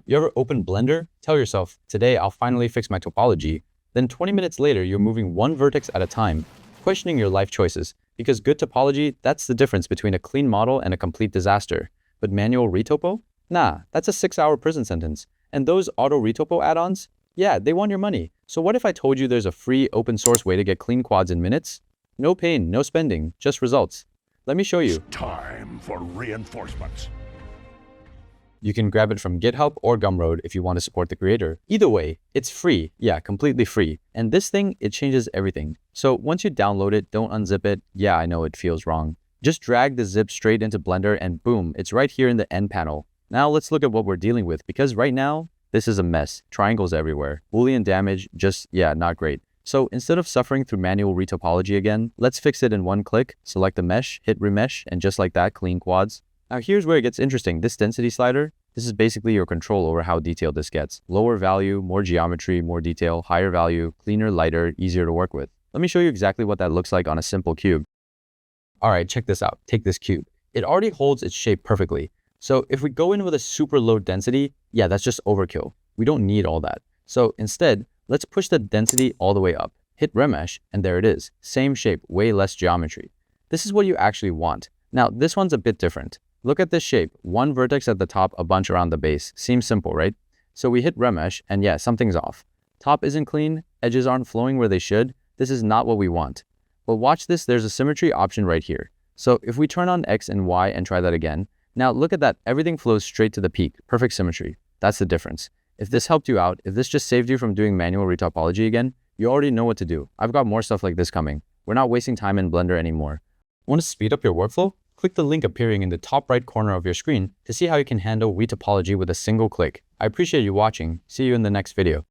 You ever open Blender? Tell yourself, today I'll finally fix my topology. Then 20 minutes later, you're moving one vertex at a time, questioning your life choices. Because good topology, that's the difference between a clean model and a complete disaster. But manual retopo? Nah, that's a 6-hour prison sentence. And those auto-retopo add-ons? Yeah, they want your money. So what if I told you there's a free open source way to get clean quads in minutes? No pain, no spending, just results. Let me show you. It's time for reinforcements. You can grab it from GitHub or Gumroad if you want to support the creator. Either way, it's free. Yeah, completely free. And this thing, it changes everything. So once you download it, don't unzip it. Yeah, I know it feels wrong. Just drag the zip straight into Blender and boom, it's right here in the end panel. Now let's look at what we're dealing with, because right now, this is a mess. Triangles everywhere. Boolean damage, just, yeah, not great. So instead of suffering through manual retopology again, let's fix it in one click, select the mesh, hit remesh, and just like that, clean quads. Now here's where it gets interesting. This density slider, this is basically your control over how detailed this gets. Lower value, more geometry, more detail, higher value, cleaner, lighter, easier to work with. Let me show you exactly what that looks like on a simple cube. All right, check this out. Take this cube. It already holds its shape perfectly. So if we go in with a super low density, yeah, that's just overkill. We don't need all that. So instead, let's push the density all the way up. Hit remesh, and there it is. Same shape, way less geometry. This is what you actually want. Now, this one's a bit different. Look at this shape. One vertex at the top, a bunch around the base. Seems simple, right? So we hit remesh, and yeah, something's off. Top isn't clean, edges aren't flowing where they should. This is not what we want. But watch this, there's a symmetry option right here. So if we turn on X and Y and try that again, now look at that, everything flows straight to the peak. Perfect symmetry. That's the difference. If this helped you out, if this just saved you from doing manual retopology again, you already know what to do. I've got more stuff like this coming. We're not wasting time in Blender anymore. Want to speed up your workflow? Click the link appearing in the top right corner of your screen to see how you can handle retopology with a single click. I appreciate you watching. See you in the next video.